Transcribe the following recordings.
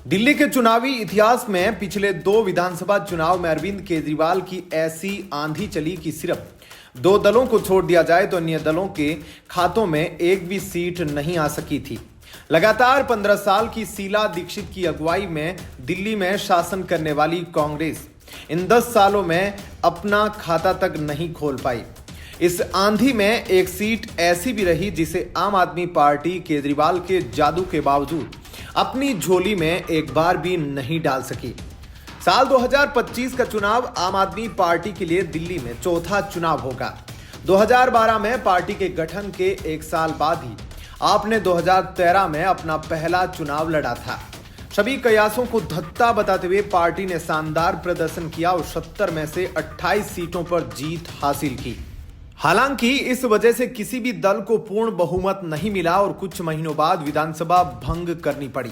दिल्ली के चुनावी इतिहास में पिछले 2 विधानसभा चुनाव में अरविंद केजरीवाल की ऐसी आंधी चली कि सिर्फ 2 दलों को छोड़ दिया जाए तो अन्य दलों के खातों में एक भी सीट नहीं आ सकी थी। लगातार 15 साल की शीला दीक्षित की अगुवाई में दिल्ली में शासन करने वाली कांग्रेस इन 10 सालों में अपना खाता तक नहीं खोल पाई। इस आंधी में एक सीट ऐसी भी रही जिसे आम आदमी पार्टी केजरीवाल के जादू के बावजूद अपनी झोली में एक बार भी नहीं डाल सकी। साल 2025 का चुनाव आम आदमी पार्टी के लिए दिल्ली में चौथा चुनाव होगा। 2012 में पार्टी के गठन के 1 साल बाद ही आपने 2013 में अपना पहला चुनाव लड़ा था। सभी कयासों को धत्ता बताते हुए पार्टी ने शानदार प्रदर्शन किया और 70 में से 28 सीटों पर जीत हासिल की। हालांकि इस वजह से किसी भी दल को पूर्ण बहुमत नहीं मिला और कुछ महीनों बाद विधानसभा भंग करनी पड़ी।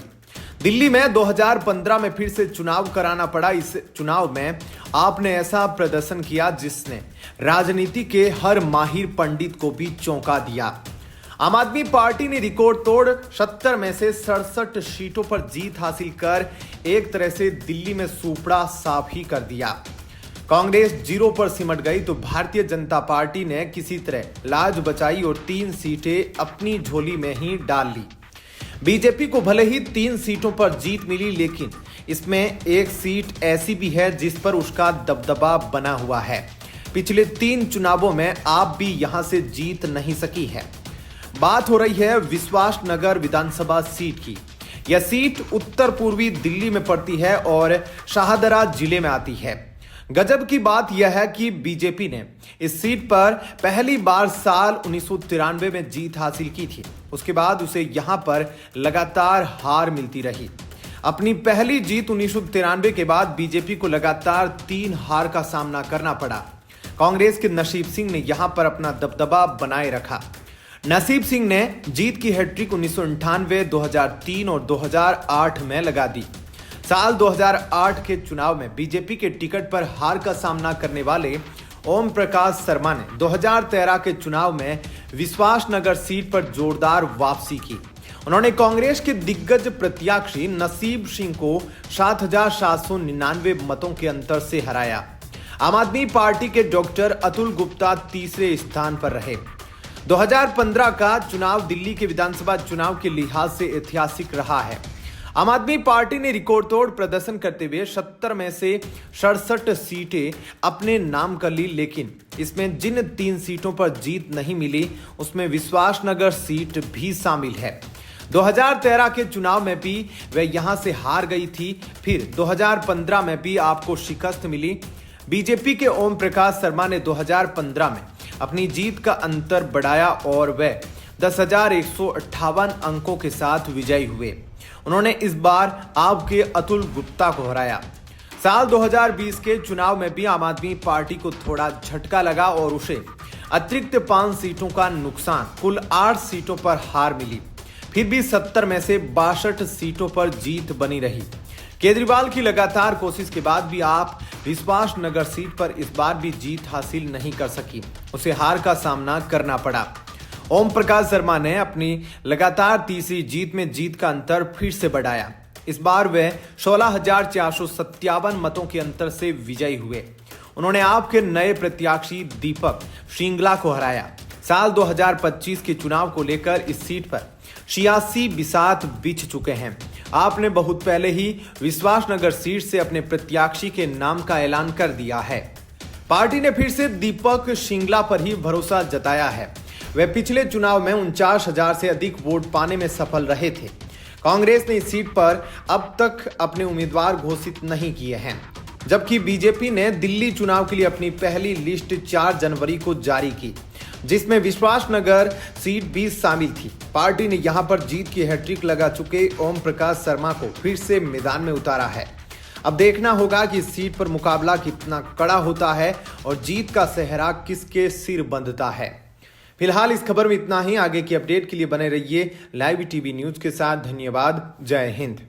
दिल्ली में 2015 में फिर से चुनाव कराना पड़ा। इस चुनाव में आपने ऐसा प्रदर्शन किया जिसने राजनीति के हर माहिर पंडित को भी चौंका दिया। आम आदमी पार्टी ने रिकॉर्ड तोड़ 70 में से 67 सीटों पर जीत हासिल कर एक तरह से दिल्ली में सूपड़ा साफ ही कर दिया। कांग्रेस 0 पर सिमट गई तो भारतीय जनता पार्टी ने किसी तरह लाज बचाई और 3 सीटें अपनी झोली में ही डाल ली। बीजेपी को भले ही 3 सीटों पर जीत मिली, लेकिन इसमें एक सीट ऐसी भी है जिस पर उसका दबदबा बना हुआ है। पिछले 3 चुनावों में आप भी यहां से जीत नहीं सकी है। बात हो रही है विश्वास नगर विधानसभा सीट की। यह सीट उत्तर पूर्वी दिल्ली में पड़ती है और शाहदरा जिले में आती है। गजब की बात यह है कि बीजेपी ने इस सीट पर पहली बार साल 1993 में जीत हासिल की थी। उसके बाद उसे यहां पर लगातार हार मिलती रही। अपनी पहली जीत 1993 के बाद बीजेपी को लगातार 3 हार का सामना करना पड़ा। कांग्रेस के नसीब सिंह ने यहां पर अपना दबदबा बनाए रखा। नसीब सिंह ने जीत की हैट्रिक 1998, 2003 और 2008 में लगा दी। साल 2008 के चुनाव में बीजेपी के टिकट पर हार का सामना करने वाले ओम प्रकाश शर्मा ने 2013 के चुनाव में विश्वास नगर सीट पर जोरदार वापसी की। उन्होंने कांग्रेस के दिग्गज प्रत्याशी नसीब सिंह को 7,799 मतों के अंतर से हराया। आम आदमी पार्टी के डॉक्टर अतुल गुप्ता तीसरे स्थान पर रहे। 2015 का चुनाव दिल्ली के विधानसभा चुनाव के लिहाज से ऐतिहासिक रहा है। आम आदमी पार्टी ने रिकॉर्ड तोड़ प्रदर्शन करते हुए 70 में से 67 सीटें अपने नाम कर ली, लेकिन इसमें जिन 3 सीटों पर जीत नहीं मिली उसमें विश्वास नगर सीट भी शामिल है। 2013 के चुनाव में भी वह यहां से हार गई थी। फिर 2015 में भी आपको शिकस्त मिली। बीजेपी के ओम प्रकाश शर्मा ने 2015 में अपनी जीत का अंतर बढ़ाया और वह 10,158 अंकों के साथ विजयी हुए। उन्होंने इस बार आपके अतुल गुप्ता को हराया। साल 2020 के चुनाव में भी आम आदमी पार्टी को थोड़ा झटका लगा और उसे अतिरिक्त 5 सीटों का नुकसान, कुल 8 सीटों पर हार मिली। फिर भी 70 में से 62 सीटों पर जीत बनी रही। केजरीवाल की लगातार कोशिश के बाद भी आप विश्वास नगर सीट पर इस बार भी जीत हासिल नहीं कर सकी। उसे हार का सामना करना पड़ा। ओम प्रकाश शर्मा ने अपनी लगातार तीसरी जीत में जीत का अंतर फिर से बढ़ाया। इस बार वे 16,457 मतों के अंतर से विजयी हुए। उन्होंने आपके नए प्रत्याशी दीपक श्रृंगला को हराया। साल 2025 के चुनाव को लेकर इस सीट पर 86 बिसात बिछ चुके हैं। आपने बहुत पहले ही विश्वास नगर सीट से अपने प्रत्याशी के नाम का ऐलान कर दिया है। पार्टी ने फिर से दीपक श्रृंगला पर ही भरोसा जताया है। वे पिछले चुनाव में 49,000 से अधिक वोट पाने में सफल रहे थे। कांग्रेस ने इस सीट पर अब तक अपने उम्मीदवार घोषित नहीं किए हैं, जबकि बीजेपी ने दिल्ली चुनाव के लिए अपनी पहली लिस्ट 4 जनवरी को जारी की, जिसमें विश्वास नगर सीट भी शामिल थी। पार्टी ने यहां पर जीत की हैट्रिक लगा चुके ओम प्रकाश शर्मा को फिर से मैदान में उतारा है। अब देखना होगा कि इस सीट पर मुकाबला कितना कड़ा होता है और जीत का सेहरा किसके सिर बंधता है। फिलहाल इस खबर में इतना ही। आगे की अपडेट के लिए बने रहिए लाइव टीवी न्यूज के साथ। धन्यवाद। जय हिंद।